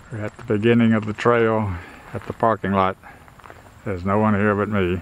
We're at the beginning of the trail at the parking lot. There's no one here but me.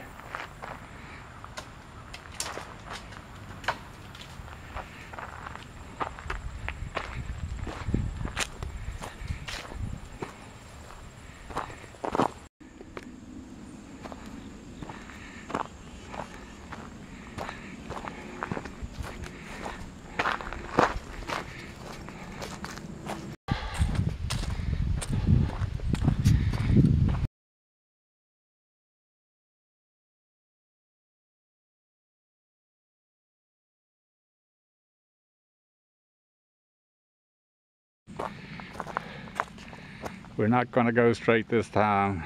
We're not going to go straight this time.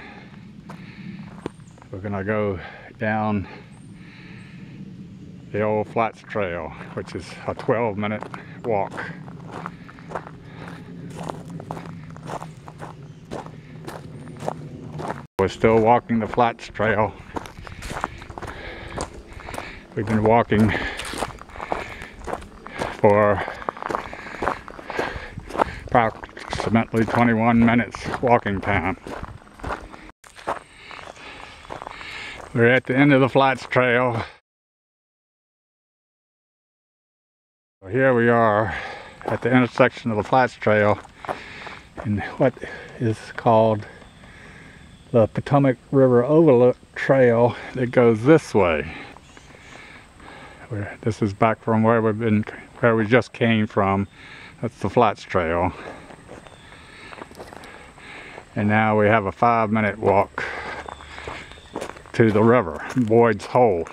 We're going to go down the old Flats Trail, which is a 12-minute walk. We're still walking the Flats Trail. We've been walking for approximately 21 minutes walking time. We're at the end of the Flats Trail. Here we are at the intersection of the Flats Trail in what is called the Potomac River Overlook Trail that goes this way. This is back from where we just came from. That's the Flats Trail. And now we have a 5-minute walk to the river, Boyd's Hole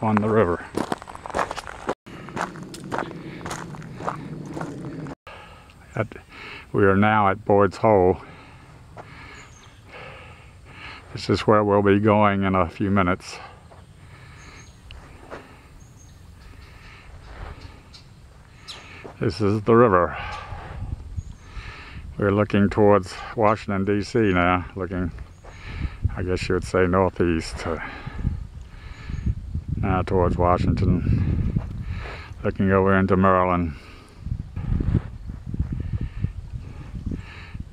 on the river. We are now at Boyd's Hole. This is where we'll be going in a few minutes. This is the river. We're looking towards Washington, D.C. now, looking, I guess you would say, northeast, now towards Washington, looking over into Maryland,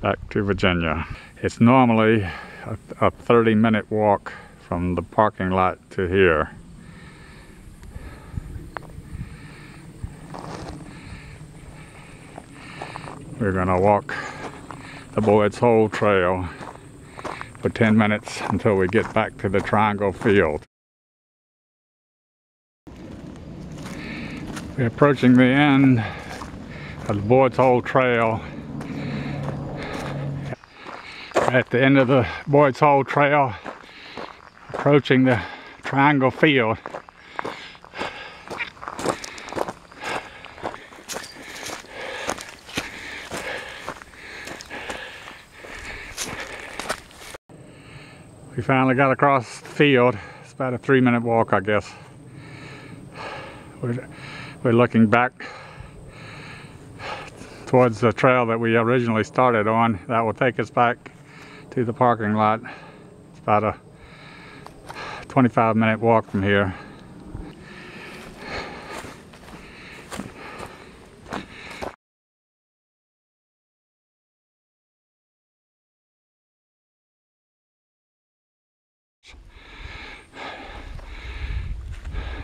back to Virginia. It's normally a 30-minute walk from the parking lot to here. We're going to walk the Boyd's Hole Trail for 10 minutes until we get back to the Triangle Field. We're approaching the end of the Boyd's Hole Trail. At the end of the Boyd's Hole Trail, approaching the Triangle Field. We finally got across the field. It's about a 3-minute walk, I guess. We're looking back towards the trail that we originally started on. That will take us back to the parking lot. It's about a 25-minute walk from here.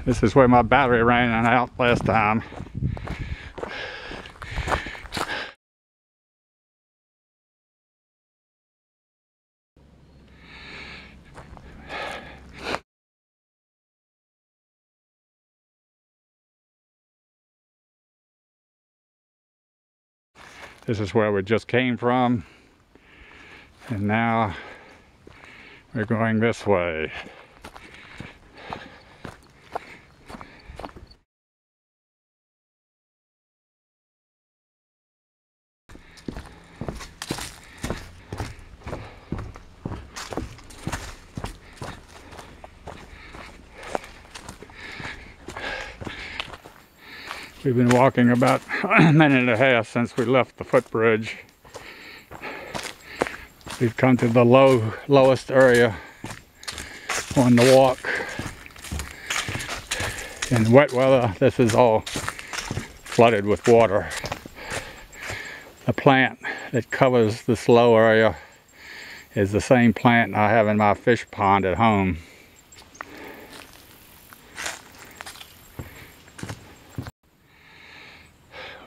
This is where my battery ran out last time. This is where we just came from, and now we're going this way. We've been walking about a minute and a half since we left the footbridge. We've come to the lowest area on the walk. In wet weather, this is all flooded with water. The plant that covers this low area is the same plant I have in my fish pond at home.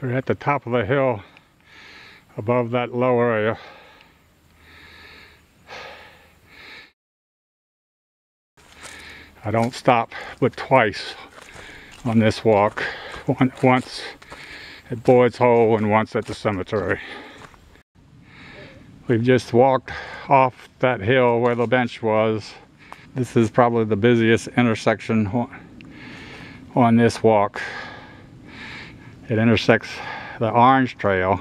We're at the top of the hill above that low area. I don't stop but twice on this walk. Once at Boyd's Hole and once at the cemetery. We've just walked off that hill where the bench was. This is probably the busiest intersection on this walk. It intersects the orange trail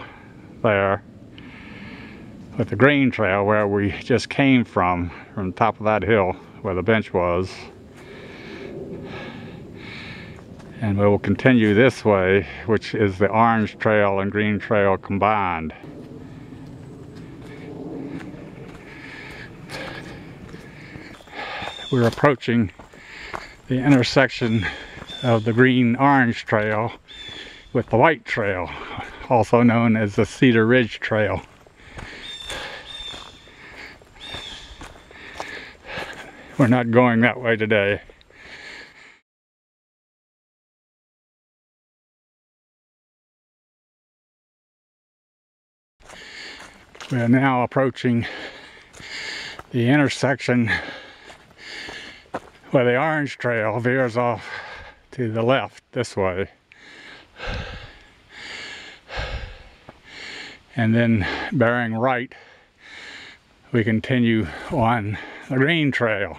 there with the green trail where we just came from the top of that hill where the bench was. And we will continue this way, which is the orange trail and green trail combined. We're approaching the intersection of the green-orange trail with the white trail, also known as the Cedar Ridge Trail. We're not going that way today. We are now approaching the intersection where the orange trail veers off to the left this way. And then bearing right, we continue on the green trail.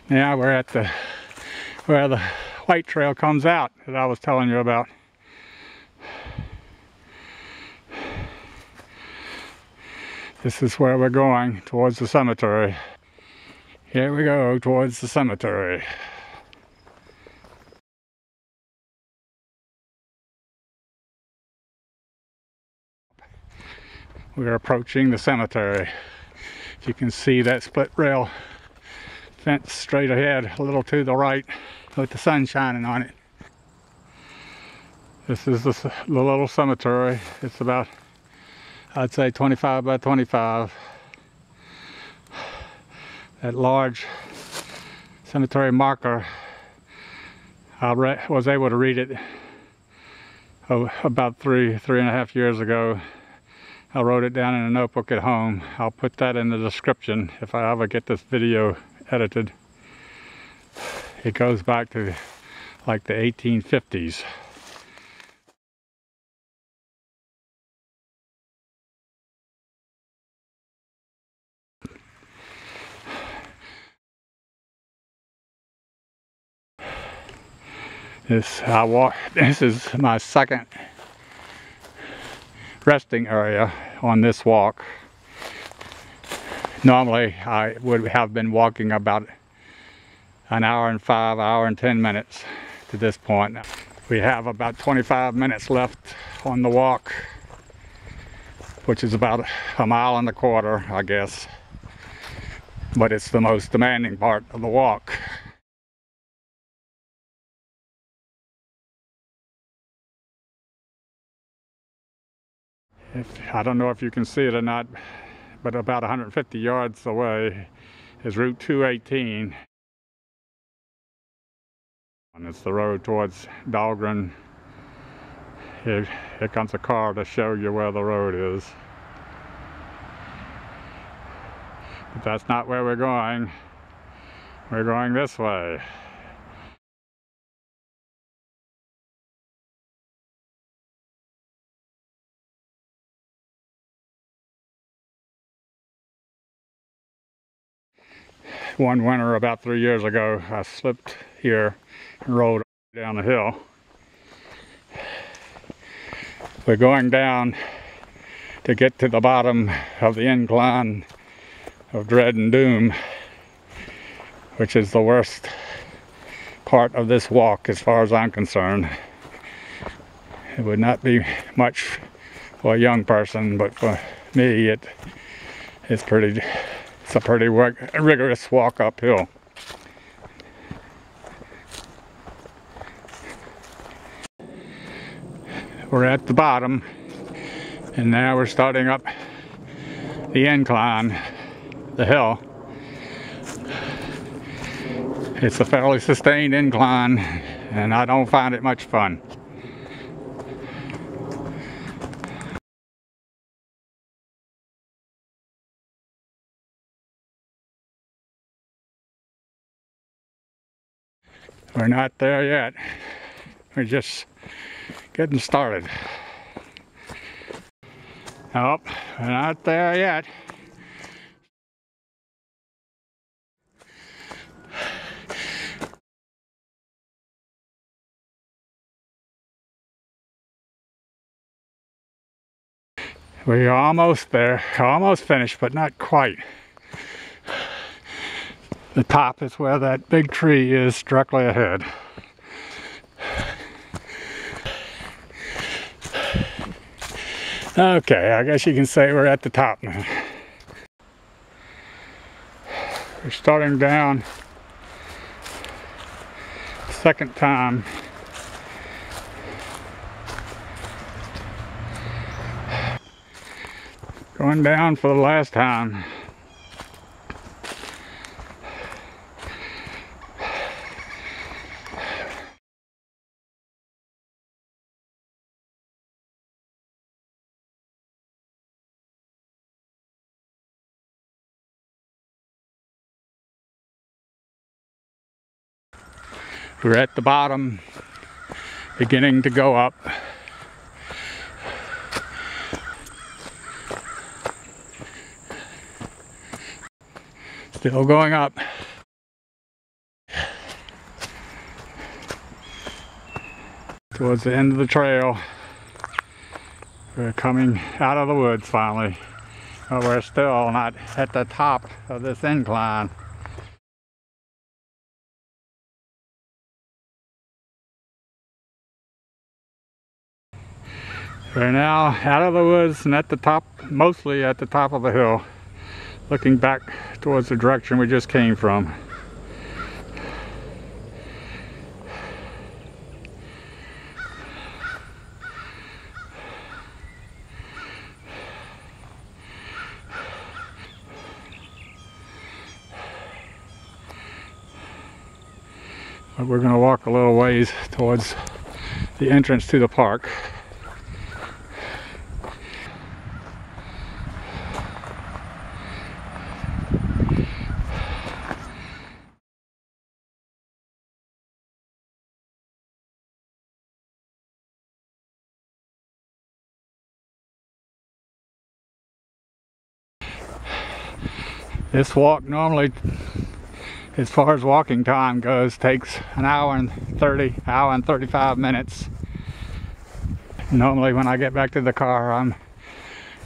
Now we're at where the white trail comes out that I was telling you about. This is where we're going, towards the cemetery. Here we go, towards the cemetery. We're approaching the cemetery. You can see that split rail fence straight ahead, a little to the right, with the sun shining on it. This is the little cemetery. It's about, I'd say, 25 by 25. That large cemetery marker, I was able to read it about three and a half years ago. I wrote it down in a notebook at home. I'll put that in the description if I ever get this video edited. It goes back to like the 1850s. This is my second resting area on this walk. Normally I would have been walking about an hour and 10 minutes to this point. We have about 25 minutes left on the walk, which is about a mile and a quarter, I guess. But it's the most demanding part of the walk. I don't know if you can see it or not, but about 150 yards away is Route 218. And it's the road towards Dahlgren. Here comes a car to show you where the road is. But that's not where we're going. We're going this way. One winter about 3 years ago, I slipped here and rolled down the hill. We're going down to get to the bottom of the incline of Dread and Doom, which is the worst part of this walk as far as I'm concerned. It would not be much for a young person, but for me It's a pretty rigorous walk uphill. We're at the bottom, and now we're starting up the incline, the hill. It's a fairly sustained incline, and I don't find it much fun. We're not there yet. We're just getting started. Nope, we're not there yet. We're almost there, almost finished, but not quite. The top is where that big tree is directly ahead. Okay, I guess you can say we're at the top now. We're starting down second time. Going down for the last time. We're at the bottom, beginning to go up. Still going up. Towards the end of the trail. We're coming out of the woods finally. But we're still not at the top of this incline. We're now out of the woods and at the top, mostly at the top of the hill, looking back towards the direction we just came from. But we're going to walk a little ways towards the entrance to the park. This walk normally, as far as walking time goes, takes an hour and 35 minutes. Normally when I get back to the car, I'm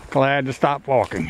glad to stop walking.